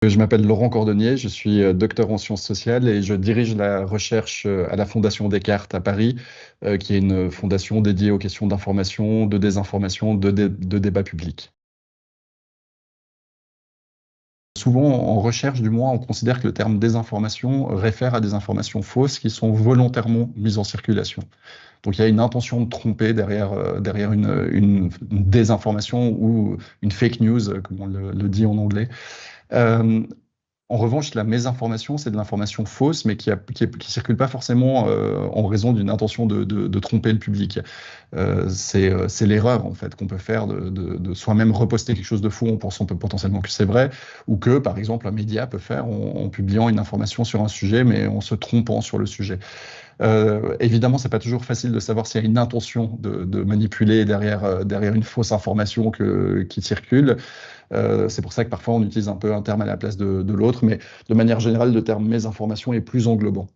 Je m'appelle Laurent Cordonnier, je suis docteur en sciences sociales et je dirige la recherche à la Fondation Descartes à Paris, qui est une fondation dédiée aux questions d'information, de désinformation, de débat public. Souvent, en recherche, du moins, on considère que le terme désinformation réfère à des informations fausses qui sont volontairement mises en circulation. Donc il y a une intention de tromper derrière une désinformation ou une fake news, comme on le dit en anglais. Euh, En revanche, la mésinformation, c'est de l'information fausse, mais qui circule pas forcément en raison d'une intention de tromper le public. C'est l'erreur en fait qu'on peut faire de soi-même reposter quelque chose de faux en pensant potentiellement que c'est vrai, ou que par exemple un média peut faire en publiant une information sur un sujet, mais en se trompant sur le sujet. Évidemment, c'est pas toujours facile de savoir s'il y a une intention de manipuler derrière une fausse information qui circule. C'est pour ça que parfois on utilise un peu un terme à la place de l'autre, mais de manière générale, le terme mésinformation est plus englobant.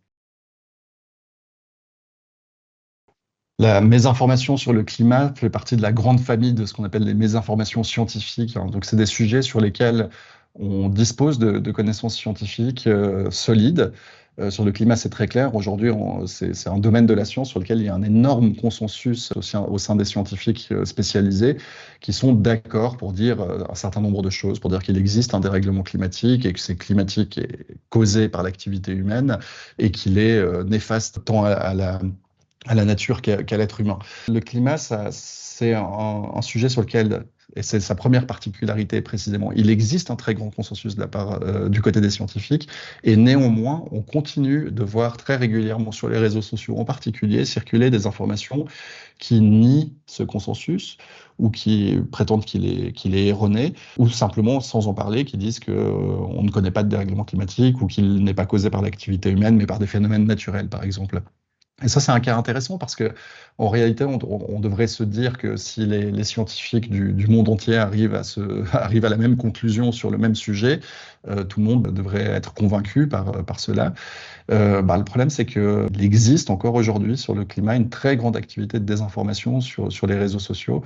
La mésinformation sur le climat fait partie de la grande famille de ce qu'on appelle les mésinformations scientifiques, hein. Donc, c'est des sujets sur lesquels on dispose de connaissances scientifiques solides. Sur le climat, c'est très clair. Aujourd'hui, c'est un domaine de la science sur lequel il y a un énorme consensus au sein des scientifiques spécialisés qui sont d'accord pour dire un certain nombre de choses, pour dire qu'il existe un dérèglement climatique et que c'est climatique et causé par l'activité humaine et qu'il est néfaste tant à la nature qu'à l'être humain. Le climat, c'est un sujet sur lequel, et c'est sa première particularité précisément, il existe un très grand consensus de la part du côté des scientifiques, et néanmoins, on continue de voir très régulièrement sur les réseaux sociaux en particulier circuler des informations qui nient ce consensus ou qui prétendent qu'il est erroné, ou simplement, sans en parler, qui disent qu'on ne connaît pas de dérèglement climatique ou qu'il n'est pas causé par l'activité humaine, mais par des phénomènes naturels, par exemple. Et ça, c'est un cas intéressant parce que, en réalité, on devrait se dire que si les scientifiques du monde entier arrivent à la même conclusion sur le même sujet, tout le monde devrait être convaincu par cela. Le problème, c'est qu'il existe encore aujourd'hui sur le climat une très grande activité de désinformation sur les réseaux sociaux.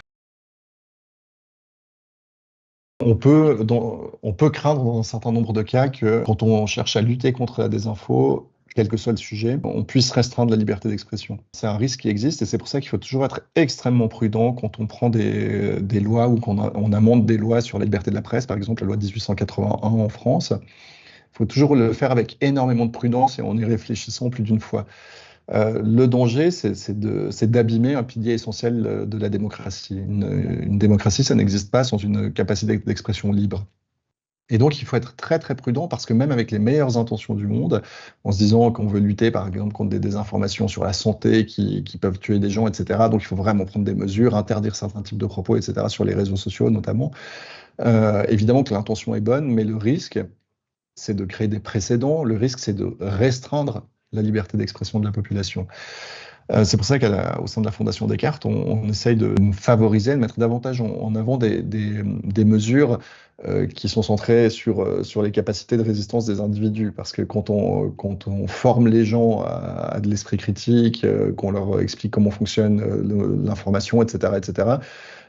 On peut craindre dans un certain nombre de cas que quand on cherche à lutter contre la désinfo, quel que soit le sujet, on puisse restreindre la liberté d'expression. C'est un risque qui existe et c'est pour ça qu'il faut toujours être extrêmement prudent quand on prend des lois ou on amende des lois sur la liberté de la presse, par exemple la loi 1881 en France. Il faut toujours le faire avec énormément de prudence et en y réfléchissant plus d'une fois. Le danger, c'est d'abîmer un pilier essentiel de la démocratie. Une démocratie, ça n'existe pas sans une capacité d'expression libre. Et donc, il faut être très, très prudent parce que même avec les meilleures intentions du monde, en se disant qu'on veut lutter, par exemple, contre des désinformations sur la santé qui peuvent tuer des gens, etc., donc il faut vraiment prendre des mesures, interdire certains types de propos, etc., sur les réseaux sociaux notamment. Évidemment que l'intention est bonne, mais le risque, c'est de créer des précédents. Le risque, c'est de restreindre la liberté d'expression de la population. C'est pour ça qu'au sein de la Fondation Descartes, on essaye de favoriser, de mettre davantage en avant des mesures qui sont centrées sur les capacités de résistance des individus. Parce que quand on forme les gens à de l'esprit critique, qu'on leur explique comment fonctionne l'information, etc., etc.,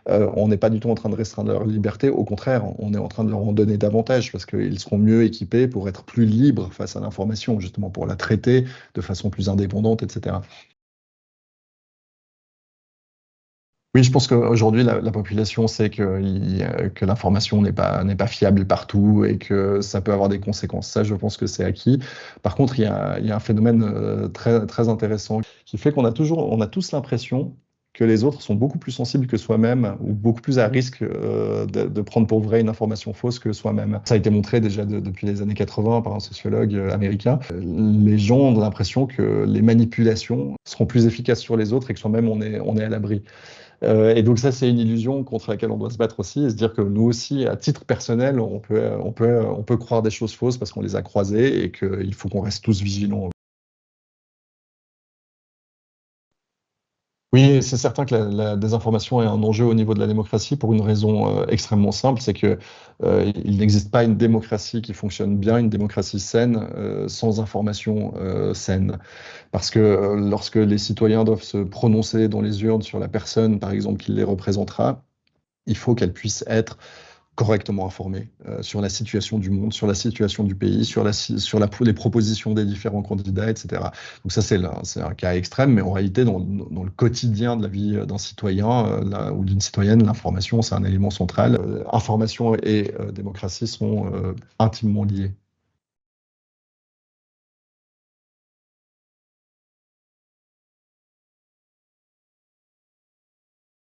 on n'est pas du tout en train de restreindre leur liberté. Au contraire, on est en train de leur en donner davantage parce qu'ils seront mieux équipés pour être plus libres face à l'information, justement pour la traiter de façon plus indépendante, etc. Oui, je pense qu'aujourd'hui, la population sait que l'information n'est pas fiable partout et que ça peut avoir des conséquences. Ça, je pense que c'est acquis. Par contre, il y a un phénomène très, très intéressant qui fait on a tous l'impression que les autres sont beaucoup plus sensibles que soi-même ou beaucoup plus à risque de prendre pour vrai une information fausse que soi-même. Ça a été montré déjà depuis les années 80 par un sociologue américain. Les gens ont l'impression que les manipulations seront plus efficaces sur les autres et que soi-même on est à l'abri. Et donc ça, c'est une illusion contre laquelle on doit se battre aussi, et se dire que nous aussi, à titre personnel, on peut croire des choses fausses parce qu'on les a croisées et qu'il faut qu'on reste tous vigilants. Oui, c'est certain que la désinformation est un enjeu au niveau de la démocratie pour une raison extrêmement simple, c'est que il n'existe pas une démocratie qui fonctionne bien, une démocratie saine, sans information saine. Parce que lorsque les citoyens doivent se prononcer dans les urnes sur la personne, par exemple, qui les représentera, il faut qu'elle puisse être correctement informé sur la situation du monde, sur la situation du pays, sur les propositions des différents candidats, etc. Donc ça, c'est un cas extrême, mais en réalité, dans le quotidien de la vie d'un citoyen ou d'une citoyenne, l'information, c'est un élément central. Information et démocratie sont intimement liés.